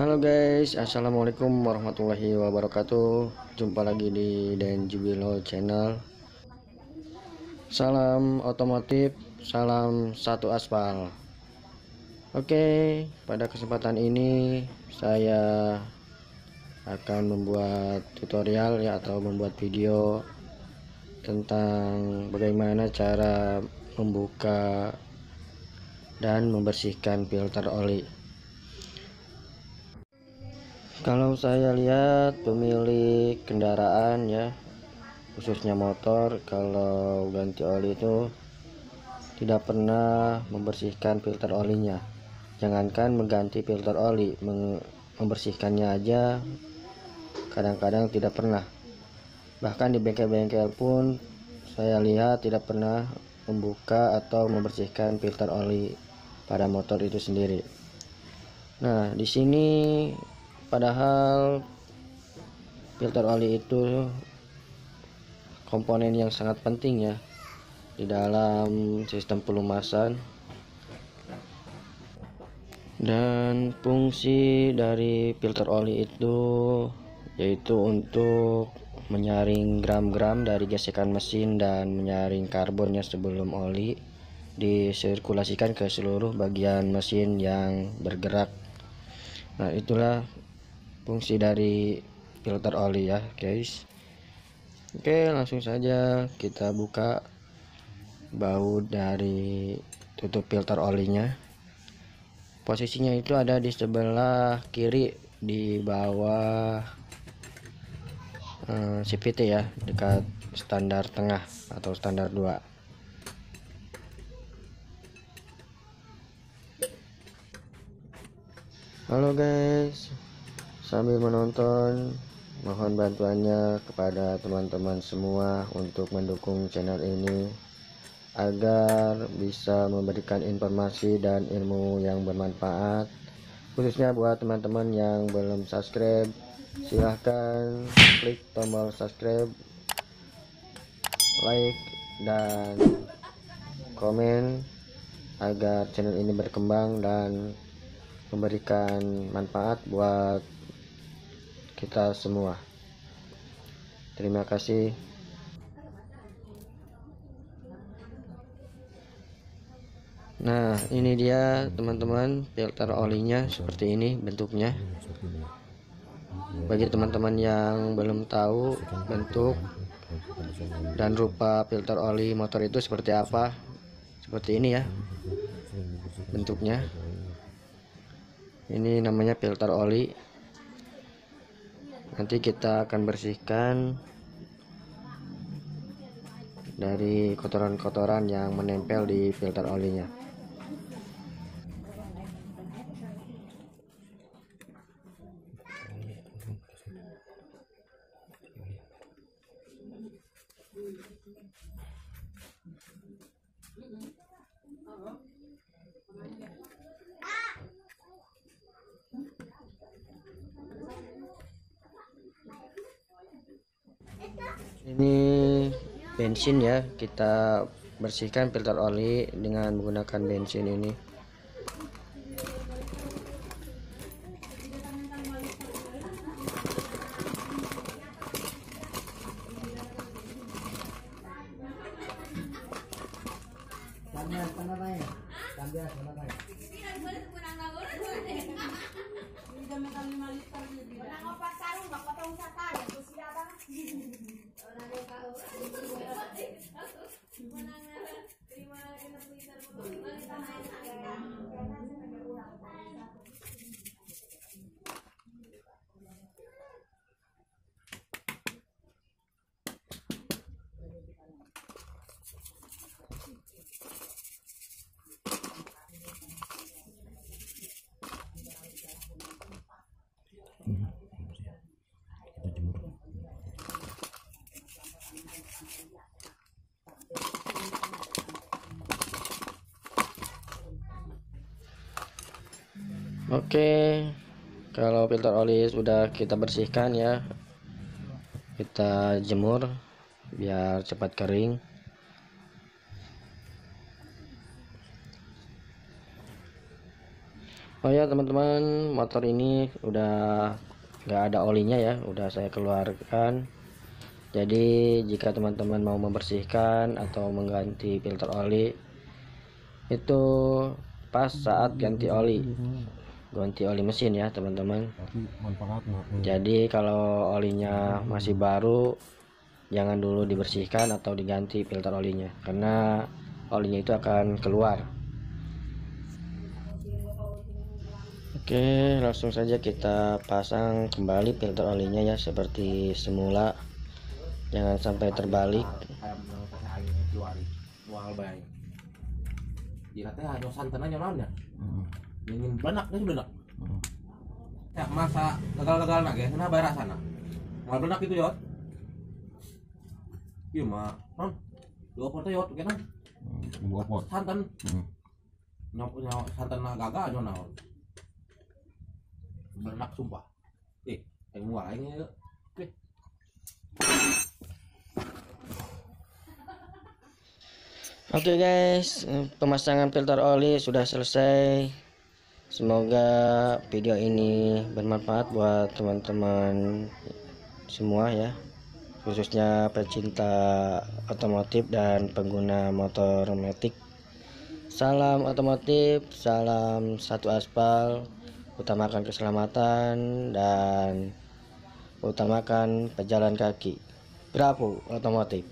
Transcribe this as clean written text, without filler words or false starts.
Halo guys, assalamualaikum warahmatullahi wabarakatuh. Jumpa lagi di Denjibilo Channel. Salam otomotif, salam satu aspal. Oke, pada kesempatan ini saya akan membuat tutorial ya, atau membuat video tentang bagaimana cara membuka dan membersihkan filter oli. Kalau saya lihat pemilik kendaraan ya, khususnya motor, kalau ganti oli itu tidak pernah membersihkan filter olinya. Jangankan mengganti filter oli, membersihkannya aja kadang-kadang tidak pernah. Bahkan di bengkel-bengkel pun saya lihat tidak pernah membuka atau membersihkan filter oli pada motor itu sendiri. Nah, di sini padahal filter oli itu komponen yang sangat penting ya di dalam sistem pelumasan, dan fungsi dari filter oli itu yaitu untuk menyaring gram-gram dari gesekan mesin dan menyaring karbonnya sebelum oli disirkulasikan ke seluruh bagian mesin yang bergerak. Nah, itulah fungsi dari filter oli ya guys. Oke, langsung saja kita buka baut dari tutup filter olinya. Posisinya itu ada di sebelah kiri di bawah CVT ya, dekat standar tengah atau standar 2. Halo guys, sambil menonton, mohon bantuannya kepada teman-teman semua untuk mendukung channel ini agar bisa memberikan informasi dan ilmu yang bermanfaat, khususnya buat teman-teman yang belum subscribe. Silahkan klik tombol subscribe, like, dan komen agar channel ini berkembang dan memberikan manfaat buat kita semua. Terima kasih. Nah, ini dia teman-teman, filter olinya seperti ini bentuknya. Bagi teman-teman yang belum tahu bentuk dan rupa filter oli motor itu seperti apa, seperti ini ya bentuknya. Ini namanya filter oli. Nanti kita akan bersihkan dari kotoran-kotoran yang menempel di filter olinya. Ini bensin ya, kita bersihkan filter oli dengan menggunakan bensin ini. Oke, kalau filter oli sudah kita bersihkan ya, kita jemur biar cepat kering. Oh ya teman-teman, motor ini udah nggak ada olinya ya, udah saya keluarkan. Jadi jika teman-teman mau membersihkan atau mengganti filter oli, itu pas saat ganti oli mesin ya teman-teman. Jadi kalau olinya masih baru, jangan dulu dibersihkan atau diganti filter olinya, karena olinya itu akan keluar. Oke, langsung saja kita pasang kembali filter olinya ya, seperti semula. Jangan sampai terbalik. Jika teh ada santan aja naonnya. Ingin benak nih benak. Ya masa gagal-gagal nak ya, kenapa bayar sana? Mal benak itu yot. Iya mah, non. Dua pot yot, kan? Dua pot. Santan. Nyok santan gagal aja naon. Benak sumpah. Yang mulai ini yuk. Oke. Oke guys, pemasangan filter oli sudah selesai. Semoga video ini bermanfaat buat teman-teman semua ya, khususnya pecinta otomotif dan pengguna motor matic. Salam otomotif, salam satu aspal, utamakan keselamatan dan utamakan pejalan kaki. Bravo otomotif.